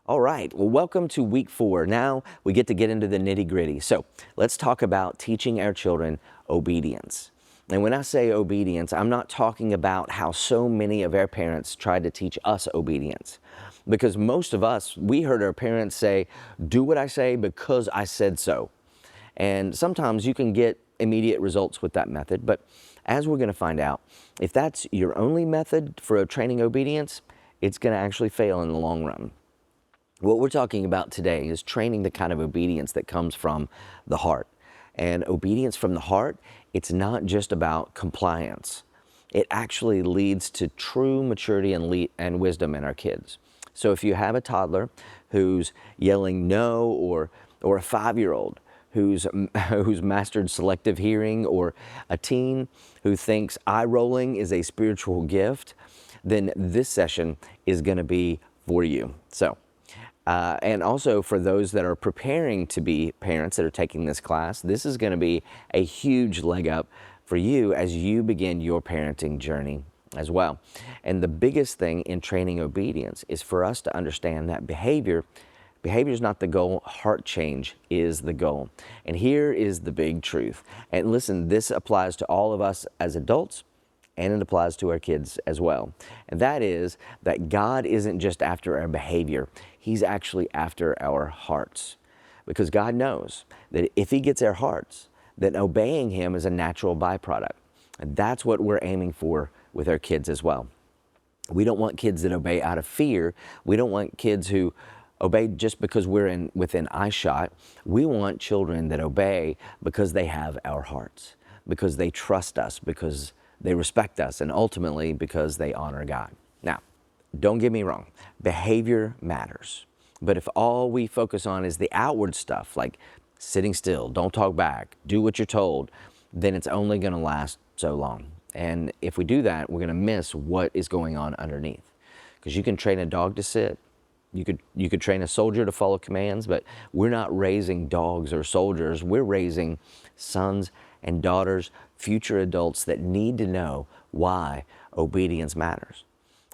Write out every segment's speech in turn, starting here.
All right, well, welcome to week 4. Now we get into the nitty gritty. So let's talk about teaching our children obedience. And when I say obedience, I'm not talking about how so many of our parents tried to teach us obedience. Because most of us, we heard our parents say, do what I say because I said so. And sometimes you can get immediate results with that method, but as we're going to find out, if that's your only method for training obedience, it's going to actually fail in the long run. What we're talking about today is training the kind of obedience that comes from the heart. And obedience from the heart, it's not just about compliance. It actually leads to true maturity and wisdom in our kids. So if you have a toddler who's yelling no, or a 5-year-old who's mastered selective hearing, or a teen who thinks eye rolling is a spiritual gift, then this session is going to be for you. And also for those that are preparing to be parents that are taking this class, this is going to be a huge leg up for you as you begin your parenting journey as well. And the biggest thing in training obedience is for us to understand that behavior is not the goal, heart change is the goal. And here is the big truth. And listen, this applies to all of us as adults, and it applies to our kids as well. And that is that God isn't just after our behavior, He's actually after our hearts. Because God knows that if He gets our hearts, then obeying Him is a natural byproduct. And that's what we're aiming for with our kids as well. We don't want kids that obey out of fear. We don't want kids who obey just because we're within eyeshot. We want children that obey because they have our hearts, because they trust us, because they respect us, and ultimately because they honor God. Now, don't get me wrong, behavior matters. But if all we focus on is the outward stuff, like sitting still, don't talk back, do what you're told, then it's only going to last so long. And if we do that, we're going to miss what is going on underneath. Because you can train a dog to sit, you could train a soldier to follow commands, but we're not raising dogs or soldiers. We're raising sons and daughters, future adults that need to know why obedience matters.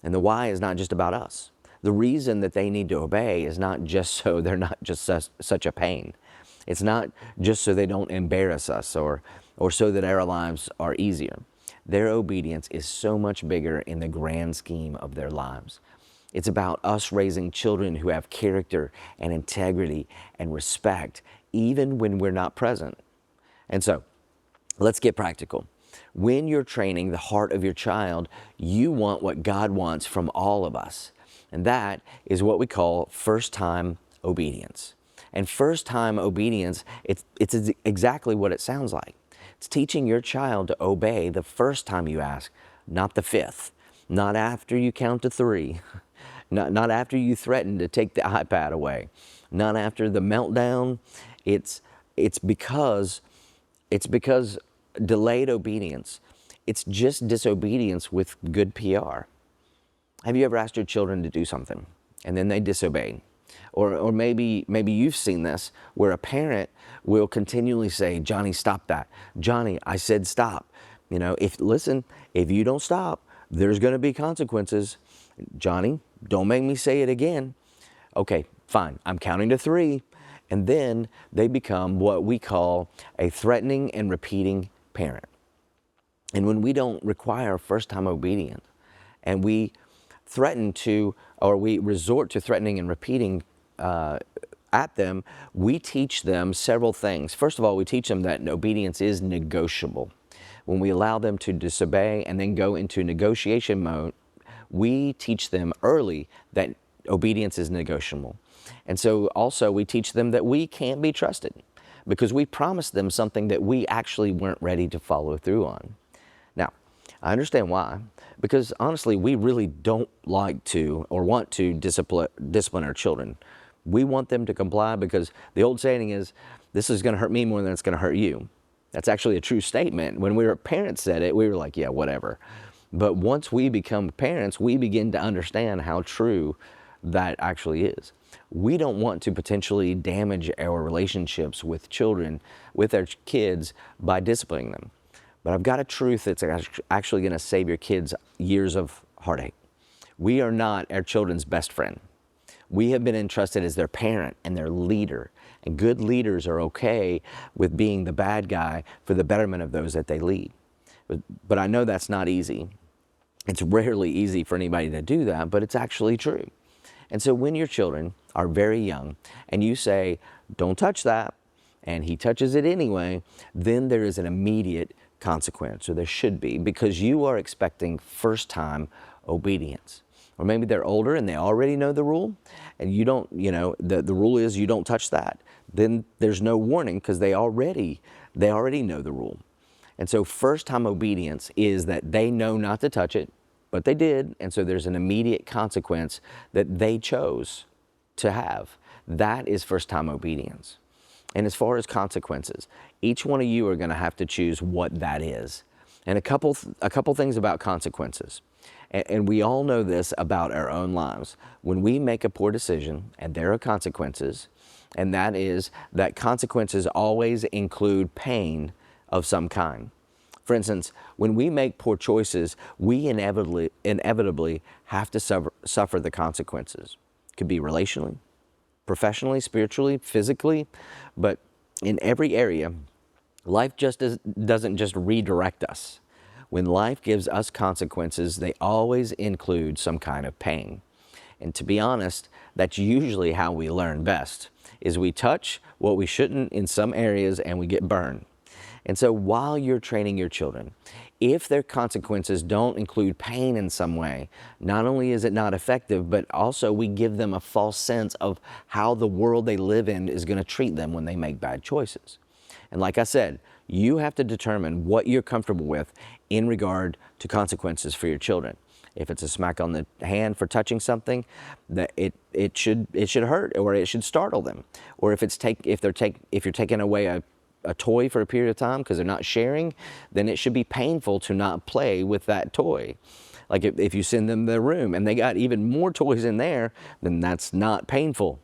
And the why is not just about us. The reason that they need to obey is not just so they're not just such a pain. It's not just so they don't embarrass us or so that our lives are easier. Their obedience is so much bigger in the grand scheme of their lives. It's about us raising children who have character and integrity and respect, even when we're not present. And so, let's get practical. When you're training the heart of your child, you want what God wants from all of us. And that is what we call first-time obedience. And first-time obedience, it's exactly what it sounds like. It's teaching your child to obey the first time you ask, not the 5th, not after you count to 3, not after you threaten to take the iPad away, not after the meltdown. It's because delayed obedience, it's just disobedience with good PR. Have you ever asked your children to do something and then they disobeyed? Or maybe you've seen this where a parent will continually say, Johnny, stop that. Johnny, I said stop. If you don't stop, there's going to be consequences. Johnny, don't make me say it again. Okay, fine. I'm counting to 3. And then they become what we call a threatening and repeating parent. And when we don't require first-time obedience and we resort to threatening and repeating at them, we teach them several things. First of all, we teach them that obedience is negotiable. When we allow them to disobey and then go into negotiation mode, we teach them early that obedience is negotiable. And so also we teach them that we can't be trusted because we promised them something that we actually weren't ready to follow through on. Now, I understand why, because honestly, we really don't like to or want to discipline our children. We want them to comply because the old saying is, this is going to hurt me more than it's going to hurt you. That's actually a true statement. When we were parents said it, we were like, yeah, whatever. But once we become parents, we begin to understand how true that actually is. We don't want to potentially damage our relationships with children, with our kids, by disciplining them. But I've got a truth that's actually going to save your kids years of heartache. We are not our children's best friend. We have been entrusted as their parent and their leader. And good leaders are okay with being the bad guy for the betterment of those that they lead. But I know that's not easy. It's rarely easy for anybody to do that, but it's actually true. And so when your children are very young and you say, don't touch that, and he touches it anyway, then there is an immediate consequence, or there should be, because you are expecting first-time obedience. Or maybe they're older and they already know the rule, and you don't, the rule is you don't touch that. Then there's no warning because they already know the rule. And so first-time obedience is that they know not to touch it, but they did, and so there's an immediate consequence that they chose to have. That is first-time obedience. And as far as consequences, each one of you are going to have to choose what that is. And a couple things about consequences. And we all know this about our own lives. When we make a poor decision, and there are consequences, and that is that consequences always include pain of some kind. For instance, when we make poor choices, we inevitably have to suffer the consequences. It could be relationally, professionally, spiritually, physically, but in every area, life doesn't just redirect us. When life gives us consequences, they always include some kind of pain. And to be honest, that's usually how we learn best, is we touch what we shouldn't in some areas and we get burned. And so while you're training your children, if their consequences don't include pain in some way, not only is it not effective, but also we give them a false sense of how the world they live in is going to treat them when they make bad choices. And like I said, you have to determine what you're comfortable with in regard to consequences for your children. If it's a smack on the hand for touching something, that it should hurt, or it should startle them. Or if you're taking away a toy for a period of time because they're not sharing, then it should be painful to not play with that toy. Like if you send them to their room and they got even more toys in there, then that's not painful.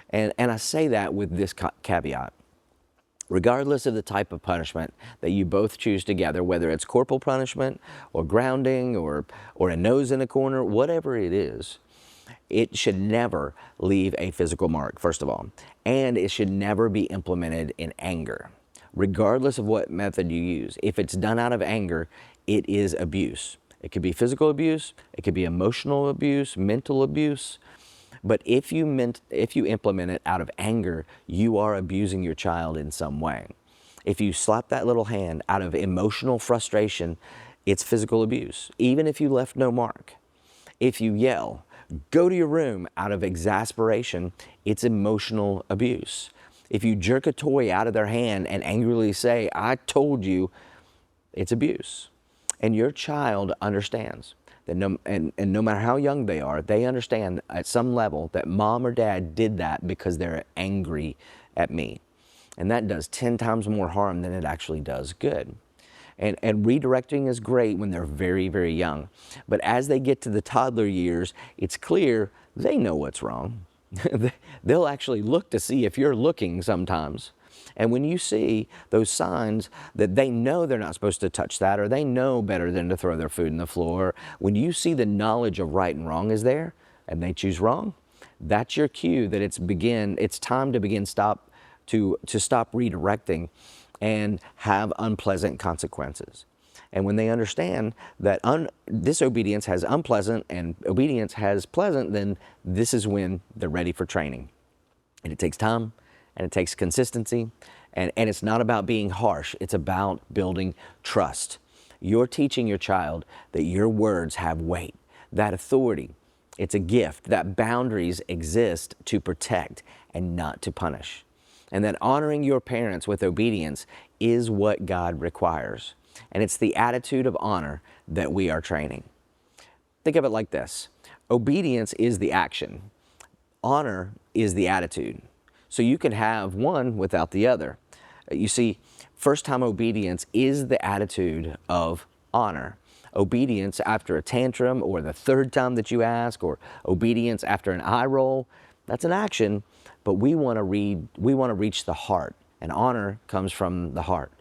And I say that with this caveat. Regardless of the type of punishment that you both choose together, whether it's corporal punishment or grounding or a nose in a corner, whatever it is, it should never leave a physical mark, first of all. And it should never be implemented in anger. Regardless of what method you use, if it's done out of anger, it is abuse. It could be physical abuse, it could be emotional abuse, mental abuse. But if you implement it out of anger, you are abusing your child in some way. If you slap that little hand out of emotional frustration, it's physical abuse, even if you left no mark. If you yell, go to your room out of exasperation, it's emotional abuse. If you jerk a toy out of their hand and angrily say, I told you, it's abuse. And your child understands that no matter how young they are, they understand at some level that mom or dad did that because they're angry at me. And that does 10 times more harm than it actually does good. And redirecting is great when they're very, very young. But as they get to the toddler years, it's clear they know what's wrong. They'll actually look to see if you're looking sometimes. And when you see those signs that they know they're not supposed to touch that, or they know better than to throw their food on the floor, when you see the knowledge of right and wrong is there, and they choose wrong, that's your cue that it's time to begin stop redirecting and have unpleasant consequences. And when they understand that disobedience has unpleasant and obedience has pleasant, then this is when they're ready for training. And it takes time, and it takes consistency, and it's not about being harsh, it's about building trust. You're teaching your child that your words have weight, that authority, it's a gift, that boundaries exist to protect and not to punish. And that honoring your parents with obedience is what God requires. And it's the attitude of honor that we are training. Think of it like this. Obedience is the action. Honor is the attitude. So you can have one without the other. You see, first-time obedience is the attitude of honor. Obedience after a tantrum, or the third time that you ask, or obedience after an eye roll, that's an action, but we want to reach the heart, and honor comes from the heart.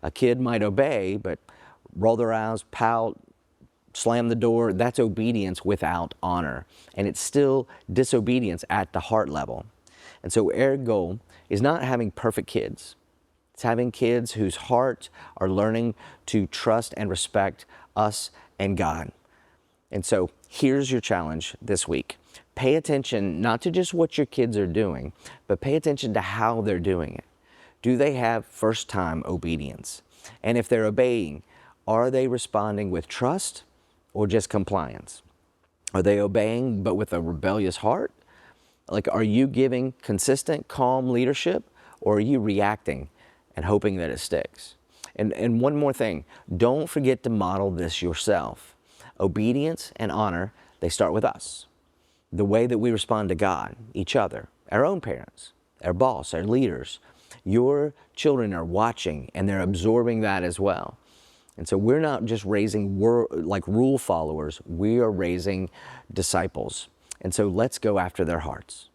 A kid might obey, but roll their eyes, pout, slam the door, that's obedience without honor. And it's still disobedience at the heart level. And so our goal is not having perfect kids. It's having kids whose hearts are learning to trust and respect us and God. And so here's your challenge this week. Pay attention not to just what your kids are doing, but pay attention to how they're doing it. Do they have first-time obedience? And if they're obeying, are they responding with trust or just compliance? Are they obeying but with a rebellious heart? Like, are you giving consistent, calm leadership, or are you reacting and hoping that it sticks? And one more thing, don't forget to model this yourself. Obedience and honor, they start with us. The way that we respond to God, each other, our own parents, our boss, our leaders. Your children are watching and they're absorbing that as well. And so we're not just raising like rule followers, we are raising disciples. And so let's go after their hearts.